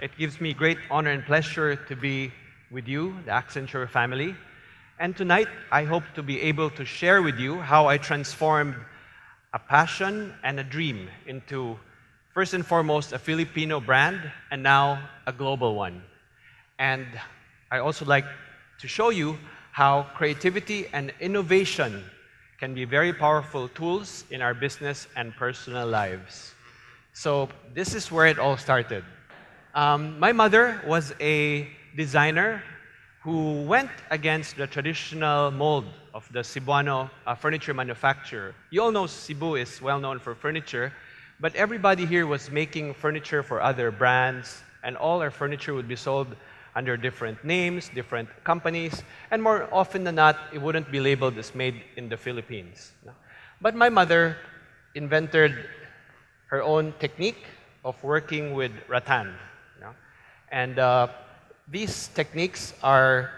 It gives me great honor and pleasure to be with you, the Accenture family. And tonight, I hope to be able to share with you how I transformed a passion and a dream into, first and foremost, a Filipino brand, and now a global one. And I also like to show you how creativity and innovation can be very powerful tools in our business and personal lives. So this is where it all started. My mother was a designer who went against the traditional mold of the Cebuano furniture manufacturer. You all know Cebu is well known for furniture, but everybody here was making furniture for other brands, and all our furniture would be sold under different names, different companies, and more often than not, it wouldn't be labeled as made in the Philippines. But my mother invented her own technique of working with rattan. And these techniques are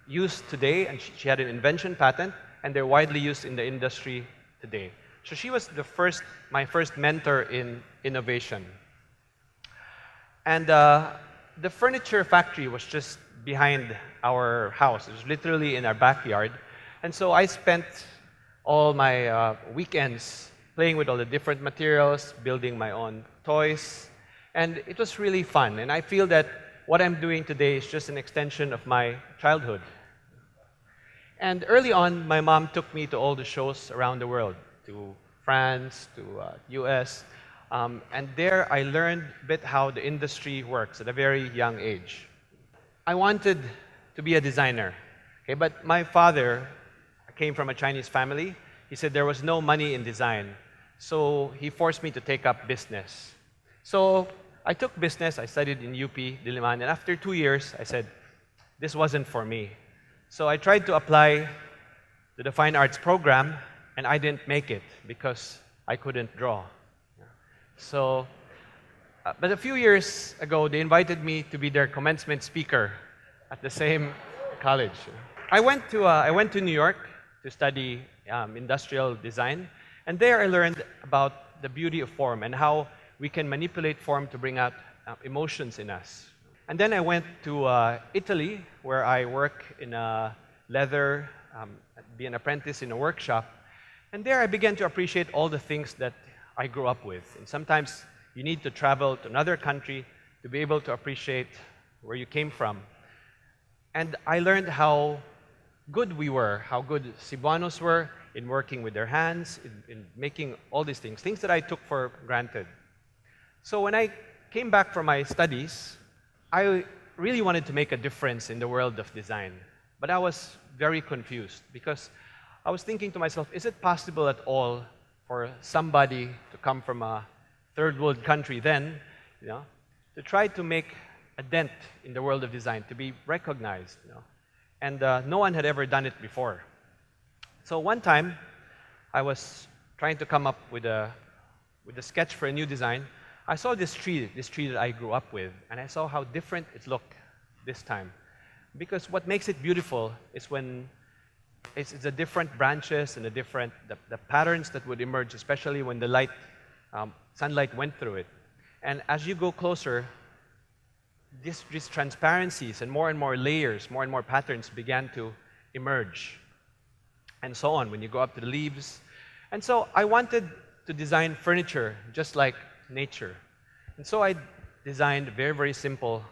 used today, and she had an invention patent, and they're widely used in the industry today. So she was my first mentor in innovation. And the furniture factory was just behind our house. It was literally in our backyard. And so I spent all my weekends playing with all the different materials, building my own toys. And it was really fun. And I feel that what I'm doing today is just an extension of my childhood. And early on, my mom took me to all the shows around the world, to France, to US. And there I learned a bit how the industry works at a very young age. I wanted to be a designer, okay, but my father came from a Chinese family. He said there was no money in design, so he forced me to take up business. So I took business, I studied in UP, Diliman, and after 2 years, I said, this wasn't for me. So I tried to apply to the fine arts program, and I didn't make it because I couldn't draw. So, but a few years ago, they invited me to be their commencement speaker at the same college. I went to New York to study industrial design, and there I learned about the beauty of form and how we can manipulate form to bring out emotions in us. And then I went to Italy, where I work in a leather, be an apprentice in a workshop, and there I began to appreciate all the things that I grew up with. And sometimes you need to travel to another country to be able to appreciate where you came from. And I learned how good we were, how good Cebuanos were in working with their hands, in making all these things that I took for granted. So when I came back from my studies, I really wanted to make a difference in the world of design. But I was very confused because I was thinking to myself, is it possible at all for somebody to come from a third world country then, to try to make a dent in the world of design, to be recognized, And no one had ever done it before. So one time, I was trying to come up with a sketch for a new design. I saw this tree that I grew up with, and I saw how different it looked this time. Because what makes it beautiful is when it's the different branches and the patterns that would emerge, especially when the sunlight went through it. And as you go closer, these transparencies and more layers, more and more patterns began to emerge. And so on, when you go up to the leaves. And so I wanted to design furniture just like nature. And so I designed a very, very simple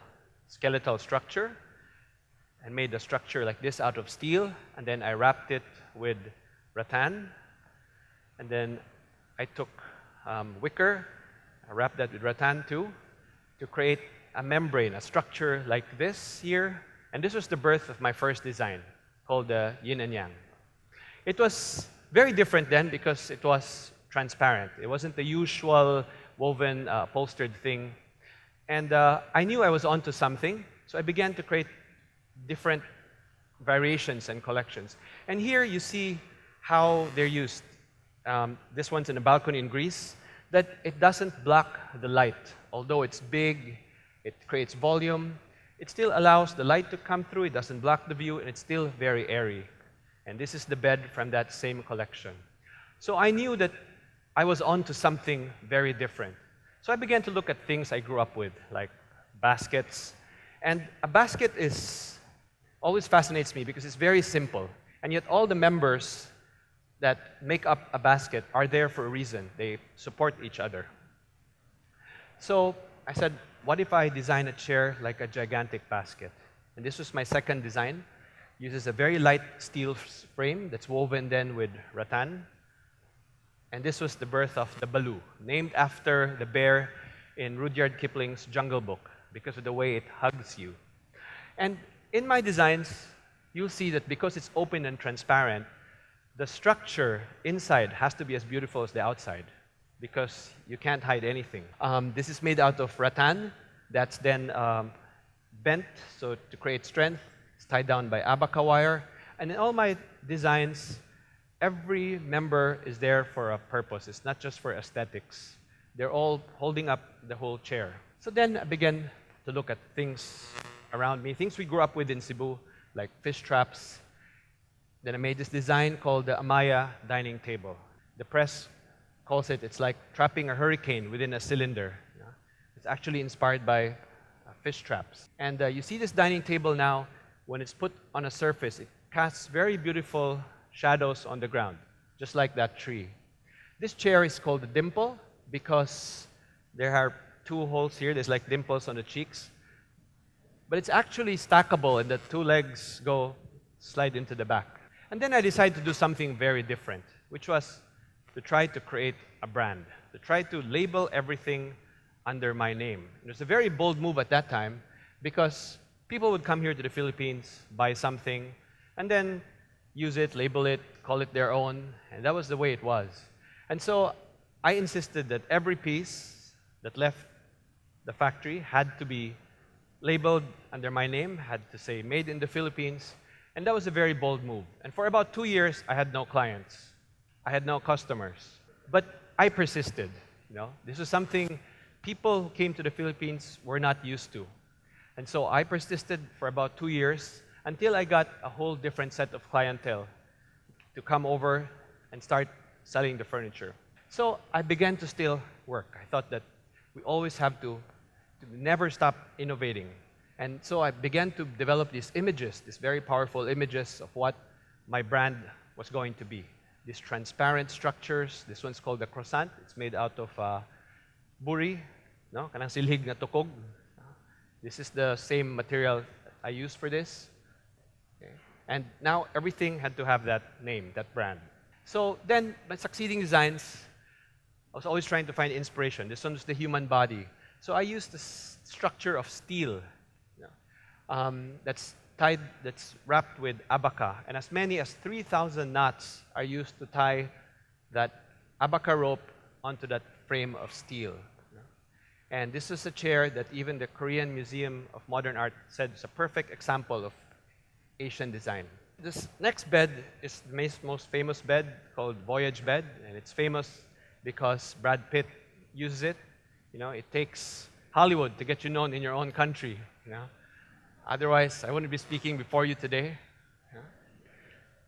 skeletal structure and made a structure like this out of steel, and then I wrapped it with rattan, and then I took wicker, I wrapped that with rattan too, to create a membrane, a structure like this here, and this was the birth of my first design, called the Yin and Yang. It was very different then because it was transparent. It wasn't the usual woven, upholstered thing, and I knew I was onto something, so I began to create different variations and collections. And here you see how they're used. This one's in a balcony in Greece, that it doesn't block the light. Although it's big, it creates volume, it still allows the light to come through, it doesn't block the view, and it's still very airy. And this is the bed from that same collection. So I knew that I was onto something very different. So I began to look at things I grew up with, like baskets. And a basket always fascinates me because it's very simple. And yet all the members that make up a basket are there for a reason. They support each other. So I said, what if I design a chair like a gigantic basket? And this was my second design. Uses a very light steel frame that's woven then with rattan. And this was the birth of the Baloo, named after the bear in Rudyard Kipling's Jungle Book because of the way it hugs you. And in my designs, you'll see that because it's open and transparent, the structure inside has to be as beautiful as the outside because you can't hide anything. This is made out of rattan that's then bent so to create strength. It's tied down by abaca wire. And in all my designs, every member is there for a purpose. It's not just for aesthetics. They're all holding up the whole chair. So then I began to look at things around me, things we grew up with in Cebu, like fish traps. Then I made this design called the Amaya dining table. The press calls it's like trapping a hurricane within a cylinder. It's actually inspired by fish traps. And you see this dining table now, when it's put on a surface, it casts very beautiful shadows on the ground, just like that tree. This chair is called the dimple because there are two holes here. There's like dimples on the cheeks. But it's actually stackable and the two legs slide into the back. And then I decided to do something very different, which was to try to create a brand, to try to label everything under my name. It was a very bold move at that time because people would come here to the Philippines, buy something, and then use it, label it, call it their own, and that was the way it was. And so I insisted that every piece that left the factory had to be labeled under my name, had to say made in the Philippines, and that was a very bold move. And for about 2 years, I had no clients. I had no customers. But I persisted. This was something people who came to the Philippines were not used to. And so I persisted for about 2 years until I got a whole different set of clientele to come over and start selling the furniture. So I began to still work. I thought that we always have to never stop innovating. And so I began to develop these images, these very powerful images of what my brand was going to be. These transparent structures. This one's called the croissant. It's made out of buri, kanang silhig na tukog. This is the same material I used for this. Okay. And now everything had to have that name, that brand. So then, my succeeding designs, I was always trying to find inspiration. This one was the human body. So I used the structure of steel that's wrapped with abaca, and as many as 3,000 knots are used to tie that abaca rope onto that frame of steel. And this is a chair that even the Korean Museum of Modern Art said is a perfect example of Asian design. This next bed is the most famous bed called Voyage Bed, and it's famous because Brad Pitt uses it. It takes Hollywood to get you known in your own country. Otherwise, I wouldn't be speaking before you today.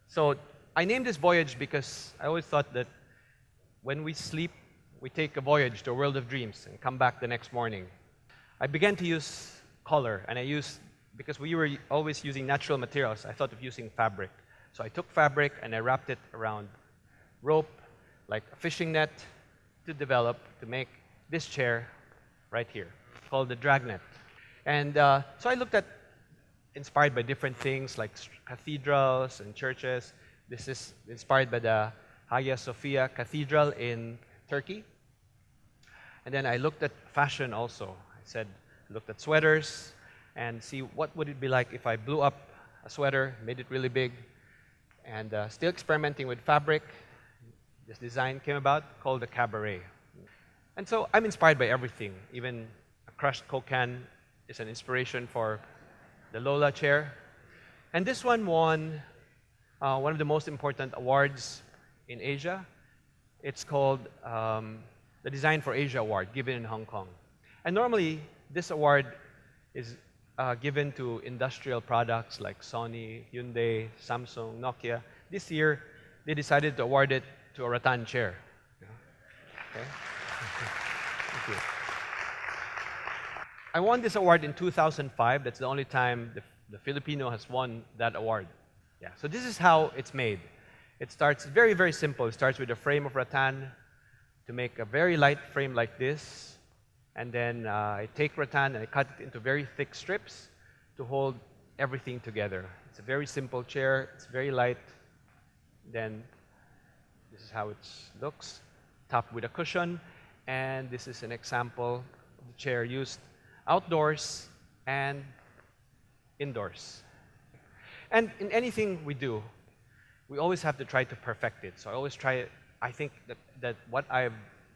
So I named this Voyage because I always thought that when we sleep, we take a voyage to a world of dreams and come back the next morning. I began to use color, and because we were always using natural materials, I thought of using fabric. So I took fabric and I wrapped it around rope, like a fishing net, to make this chair right here, called the dragnet. And so I looked at, inspired by different things like cathedrals and churches. This is inspired by the Hagia Sophia Cathedral in Turkey. And then I looked at fashion also. I looked at sweaters and see what would it be like if I blew up a sweater, made it really big, and still experimenting with fabric. This design came about called the cabaret. And so I'm inspired by everything. Even a crushed Coke can is an inspiration for the Lola chair. And this one won one of the most important awards in Asia. It's called the Design for Asia Award, given in Hong Kong. And normally, this award is given to industrial products like Sony, Hyundai, Samsung, Nokia. This year, they decided to award it to a rattan chair. Okay? Thank you. I won this award in 2005. That's the only time the Filipino has won that award. Yeah, so this is how it's made. It starts very, very simple. It starts with a frame of rattan to make a very light frame like this. And then I take rattan and I cut it into very thick strips to hold everything together. It's a very simple chair. It's very light. Then this is how it looks, topped with a cushion. And this is an example of the chair used outdoors and indoors. And in anything we do, we always have to try to perfect it. So I always try, I think that what I've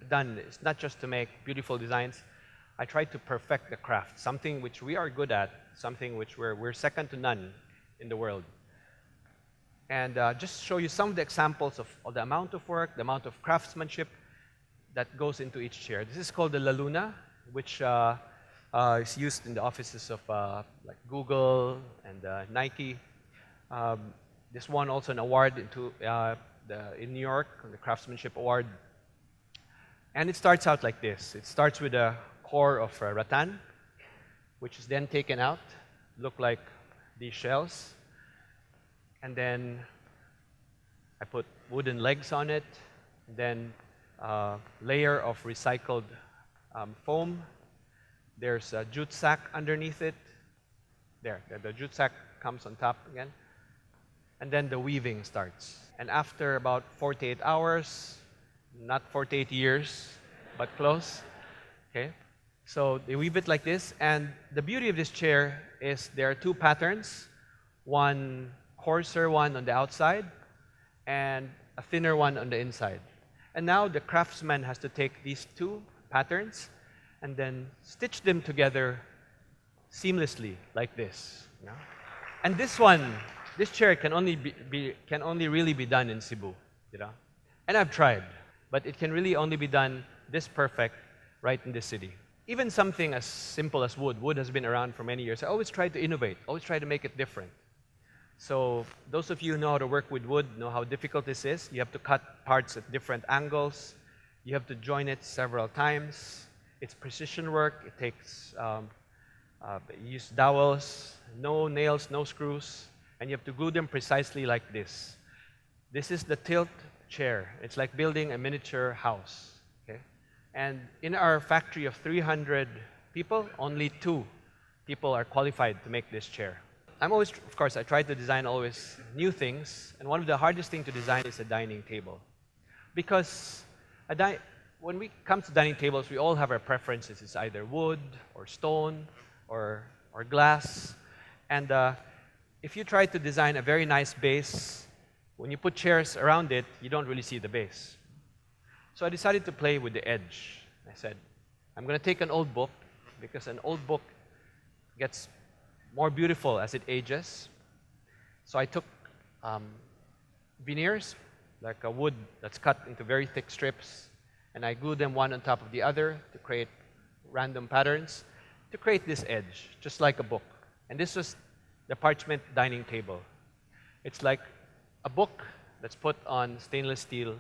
done is not just to make beautiful designs, I try to perfect the craft, something which we are good at, something which we're second to none in the world. And just show you some of the examples of the amount of work, the amount of craftsmanship that goes into each chair. This is called the La Luna, which is used in the offices of like Google and Nike. This won also an award in New York, the Craftsmanship Award. And it starts out like this. It starts with a core of rattan, which is then taken out, look like these shells. And then I put wooden legs on it, then a layer of recycled foam. There's a jute sack underneath it. There, the jute sack comes on top again. And then the weaving starts. And after about 48 hours, not 48 years, but close, okay? So they weave it like this, and the beauty of this chair is there are two patterns, one coarser one on the outside, and a thinner one on the inside. And now the craftsman has to take these two patterns and then stitch them together seamlessly, like this. You know? And this chair can only really be done in Cebu, you know. And I've tried, but it can really only be done this perfect right in this city. Even something as simple as wood. Wood has been around for many years. I always try to innovate, always try to make it different. So those of you who know how to work with wood know how difficult this is. You have to cut parts at different angles. You have to join it several times. It's precision work. It takes, you use dowels, no nails, no screws, and you have to glue them precisely like this. This is the tilt chair. It's like building a miniature house. Okay? And in our factory of 300 people, only 2 people are qualified to make this chair. I'm always, of course, I try to design always new things, and one of the hardest things to design is a dining table. Because when we come to dining tables, we all have our preferences. It's either wood, or stone, or glass. And if you try to design a very nice base, when you put chairs around it, you don't really see the base. So I decided to play with the edge. I said, I'm going to take an old book, because an old book gets more beautiful as it ages. So I took veneers, like a wood that's cut into very thick strips, and I glued them one on top of the other to create random patterns, to create this edge, just like a book. And this was the Parchment dining table. It's like a book that's put on stainless steel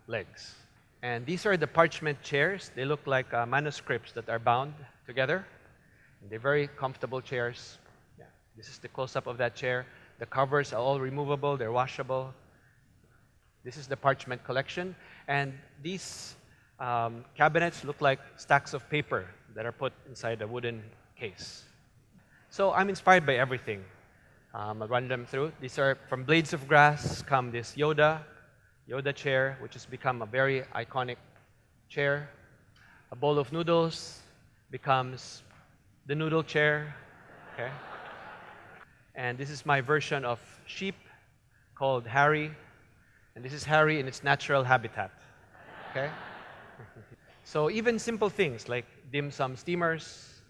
legs. And these are the Parchment chairs. They look like manuscripts that are bound together. And they're very comfortable chairs. Yeah. This is the close-up of that chair. The covers are all removable. They're washable. This is the Parchment collection. And these cabinets look like stacks of paper that are put inside a wooden case. So I'm inspired by everything. I'll run them through. These are from blades of grass come this Yoda chair, which has become a very iconic chair. A bowl of noodles becomes the noodle chair. Okay. And this is my version of sheep called Harry. And this is Harry in its natural habitat. Okay. So even simple things like dim sum steamers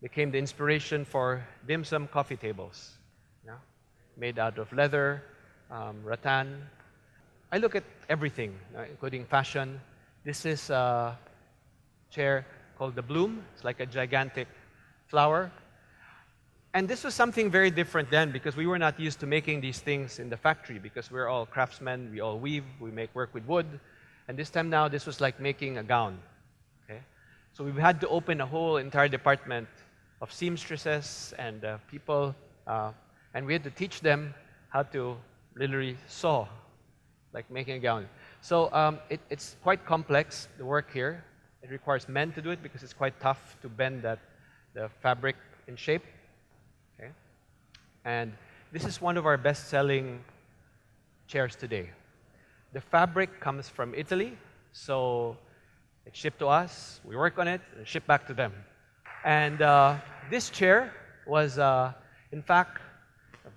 became the inspiration for dim sum coffee tables, yeah? Made out of leather, rattan. I look at everything, including fashion. This is a chair called the Bloom. It's like a gigantic flower. And this was something very different then, because we were not used to making these things in the factory, because we're all craftsmen, we all weave, we make work with wood. And this time now, this was like making a gown. Okay? So we had to open a whole entire department of seamstresses and people, and we had to teach them how to literally sew, like making a gown. So it's quite complex, the work here. It requires men to do it because it's quite tough to bend the fabric in shape. Okay? And this is one of our best-selling chairs today. The fabric comes from Italy, so it's shipped to us, we work on it, and ship back to them. And this chair was, in fact,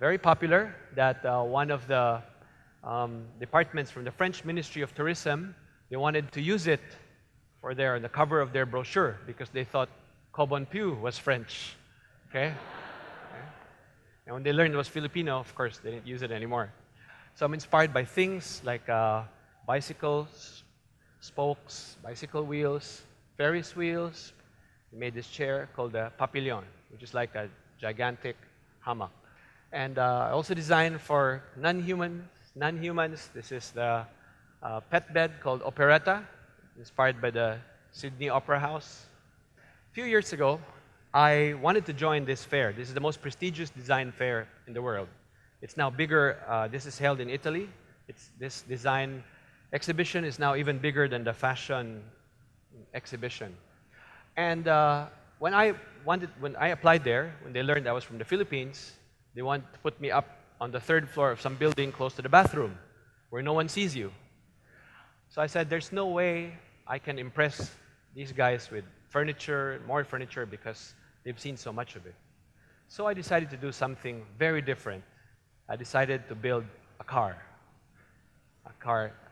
very popular, that one of the departments from the French Ministry of Tourism, they wanted to use it for the cover of their brochure because they thought Cobonpue was French. Okay? And when they learned it was Filipino, of course, they didn't use it anymore. So I'm inspired by things like bicycles, spokes, bicycle wheels, Ferris wheels. We made this chair called the Papillon, which is like a gigantic hammock. And I also designed for non-humans. This is the pet bed called Operetta, inspired by the Sydney Opera House. A few years ago, I wanted to join this fair. This is the most prestigious design fair in the world. It's now bigger. This is held in Italy. This design exhibition is now even bigger than the fashion exhibition. And when I applied there, when they learned I was from the Philippines, they wanted to put me up on the third floor of some building close to the bathroom, where no one sees you. So I said, there's no way I can impress these guys with furniture, more furniture, because they've seen so much of it. So I decided to do something very different. I decided to build a car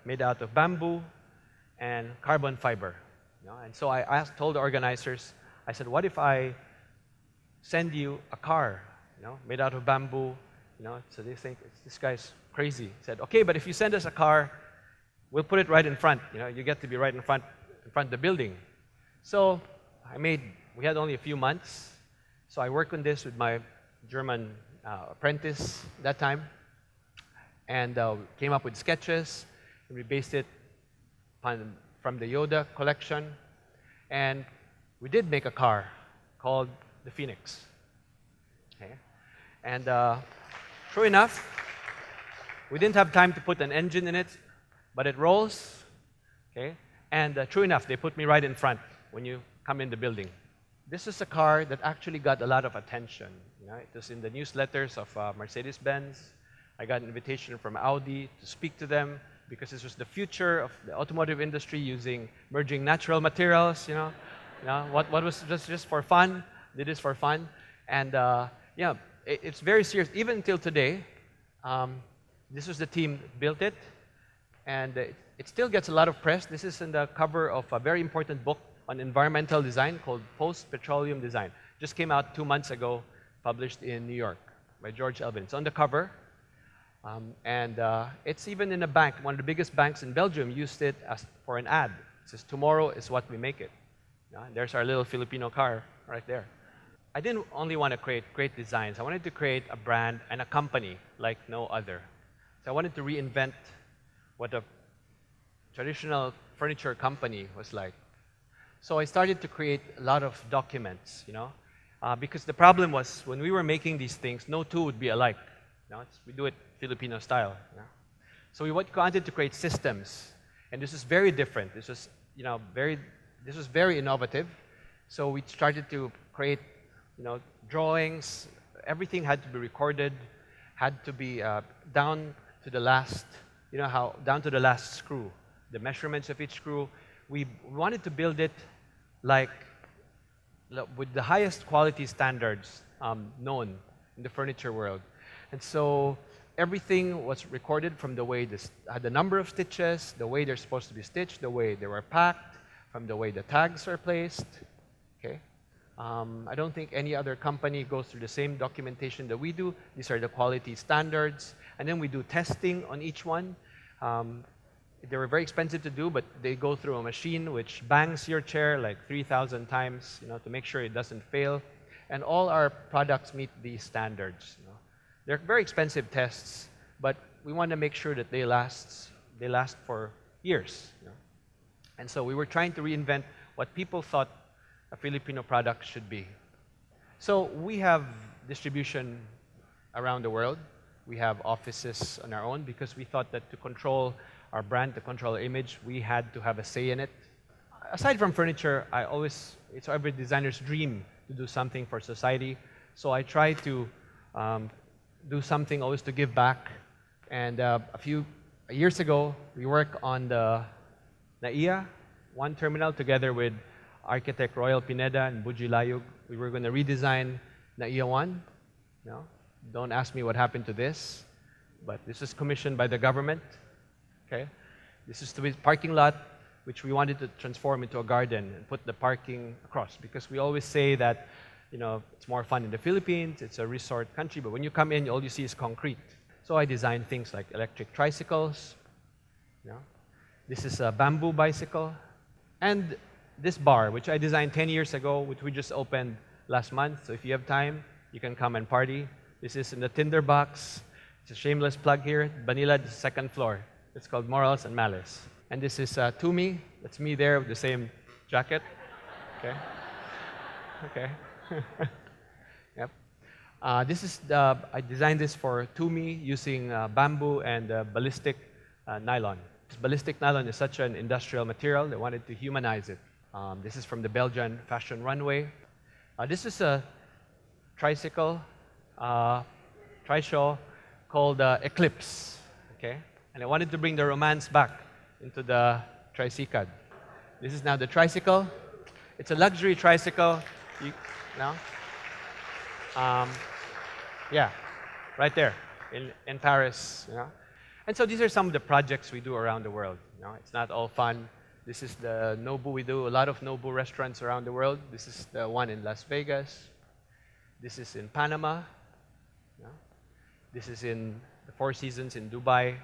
made out of bamboo and carbon fiber. And so I told the organizers, I said, what if I send you a car, made out of bamboo? So they think this guy's crazy. He said, okay, but if you send us a car, we'll put it right in front. You get to be right in front of the building. So we had only a few months. So I worked on this with my German apprentice that time, and came up with sketches. And we based it from the Yoda collection, and we did make a car called the Phoenix. Okay? And true enough, we didn't have time to put an engine in it, but it rolls. Okay? And true enough, they put me right in front when you come in the building. This is a car that actually got a lot of attention. It was in the newsletters of Mercedes-Benz. I got an invitation from Audi to speak to them because this was the future of the automotive industry, merging natural materials. What was just for fun. Did this for fun, and it's very serious. Even until today, this was the team that built it, and it still gets a lot of press. This is in the cover of a very important book on environmental design called Post-Petroleum Design. Just came out 2 months ago, published in New York by George Elvin. It's on the cover, and it's even in a bank. One of the biggest banks in Belgium used it for an ad. It says, "Tomorrow is what we make it." There's our little Filipino car right there. I didn't only want to create great designs. I wanted to create a brand and a company like no other. So I wanted to reinvent what a traditional furniture company was like. So I started to create a lot of documents, because the problem was when we were making these things, no two would be alike. We do it Filipino style. So we wanted to create systems, and this is very different. This was, very innovative. So we started to create, drawings. Everything had to be recorded, had to be down to the last, down to the last screw, the measurements of each screw. We wanted to build it with the highest quality standards known in the furniture world. And so everything was recorded from the way the number of stitches, the way they're supposed to be stitched, the way they were packed, from the way the tags are placed. Okay? I don't think any other company goes through the same documentation that we do. These are the quality standards. And then we do testing on each one. They were very expensive to do, but they go through a machine which bangs your chair like 3,000 times, to make sure it doesn't fail. And all our products meet these standards. They're very expensive tests, but we want to make sure that they last for years. And so we were trying to reinvent what people thought a Filipino product should be. So we have distribution around the world. We have offices on our own because we thought that to control our brand, to control our image, we had to have a say in it. Aside from furniture, it's every designer's dream to do something for society. So I try to do something always to give back. And a few years ago, we worked on the NAIA 1 terminal together with architect Royal Pineda and Buji Layug. We were going to redesign NAIA 1. No? Don't ask me what happened to this, but this was commissioned by the government. Okay? This is to be parking lot, which we wanted to transform into a garden and put the parking across, because we always say that, you know, it's more fun in the Philippines, it's a resort country, but when you come in, all you see is concrete. So I designed things like electric tricycles. You know? This is a bamboo bicycle. And this bar, which I designed 10 years ago, which we just opened last month. So if you have time, you can come and party. This is in the Tinder box. It's a shameless plug here. Manila, the second floor. It's called Morals and Malice. And this is Tumi. That's me there with the same jacket. Okay. Okay. Yep. This is I designed this for Tumi using bamboo and ballistic nylon. This ballistic nylon is such an industrial material. They wanted to humanize it. This is from the Belgian fashion runway. This is a tricycle, trishaw called Eclipse. Okay, and I wanted to bring the romance back into the tricycad. This is now the tricycle. It's a luxury tricycle. Yeah, right there in Paris. You know? And so these are some of the projects we do around the world. You know? It's not all fun. This is the Nobu. We do a lot of Nobu restaurants around the world. This is the one in Las Vegas. This is in Panama. You know? This is in the Four Seasons in Dubai.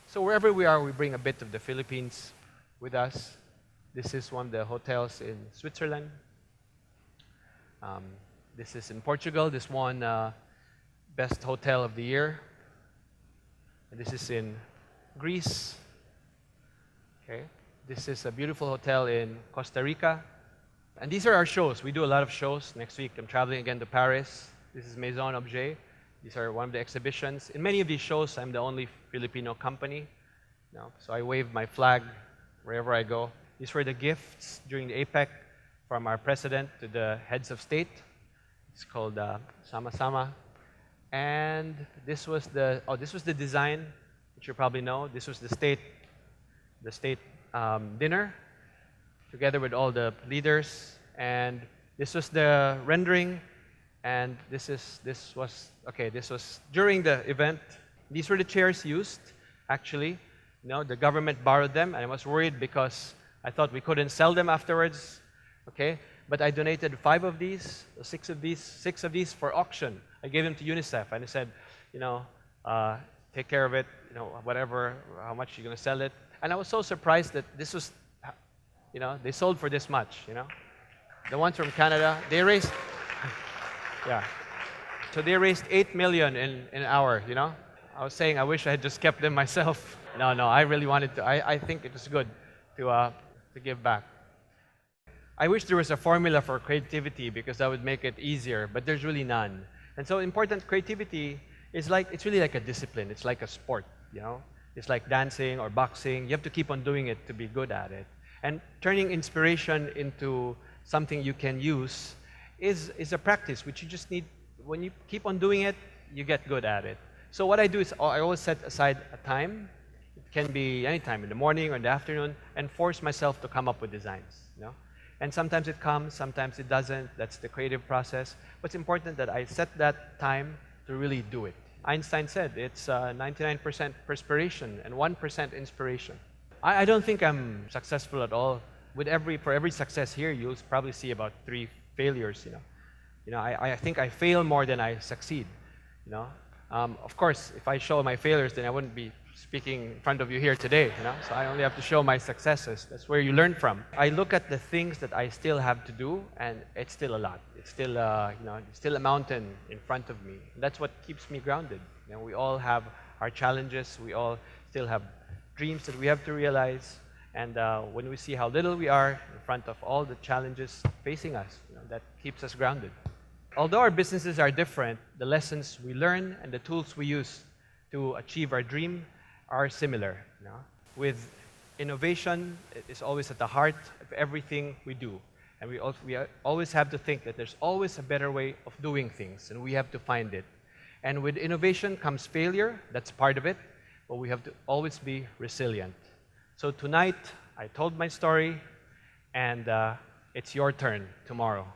So wherever we are, we bring a bit of the Philippines with us. This is one of the hotels in Switzerland. This is in Portugal. This won Best Hotel of the Year. And this is in Greece. Okay. This is a beautiful hotel in Costa Rica. And these are our shows. We do a lot of shows. Next week, I'm traveling again to Paris. This is Maison Objet. These are one of the exhibitions. In many of these shows, I'm the only Filipino company. You know, so I wave my flag wherever I go. These were the gifts during the APEC from our president to the heads of state. It's called Sama Sama. And this was the design, which you probably know. This was the state dinner, together with all the leaders. And this was the rendering. And this was during the event. These were the chairs used, actually. You know, the government borrowed them, and I was worried because I thought we couldn't sell them afterwards. Okay, but I donated 5 of these, 6 of these for auction. I gave them to UNICEF, and I said, you know, take care of it, you know, whatever, how much you're going to sell it. And I was so surprised that this was, you know, they sold for this much, you know. The ones from Canada, they raised, yeah. So they raised 8 million in an hour, you know. I was saying I wish I had just kept them myself. No, I really wanted to. I think it was good to give back. I wish there was a formula for creativity because that would make it easier, but there's really none. And so important creativity is it's really like a discipline. It's like a sport, you know. It's like dancing or boxing. You have to keep on doing it to be good at it. And turning inspiration into something you can use is a practice which you just need. When you keep on doing it, you get good at it. So what I do is I always set aside a time. It can be any time, in the morning or in the afternoon, and force myself to come up with designs, you know. And sometimes it comes, sometimes it doesn't. That's the creative process. But it's important that I set that time to really do it. Einstein said it's 99% perspiration and 1% inspiration. I don't think I'm successful at all. For every success here, you'll probably see about 3 failures. You know, I think I fail more than I succeed. You know, of course, if I show my failures, then I wouldn't be speaking in front of you here today. You know, so I only have to show my successes. That's where you learn from. I look at the things that I still have to do, and it's still a lot. It's still, you know, it's still a mountain in front of me. And that's what keeps me grounded. You know, we all have our challenges. We all still have dreams that we have to realize. And when we see how little we are in front of all the challenges facing us, you know, that keeps us grounded. Although our businesses are different, the lessons we learn and the tools we use to achieve our dream are similar. You know? With innovation, it is always at the heart of everything we do. And we always have to think that there's always a better way of doing things, and we have to find it. And with innovation comes failure, that's part of it, but we have to always be resilient. So tonight, I told my story, and it's your turn tomorrow.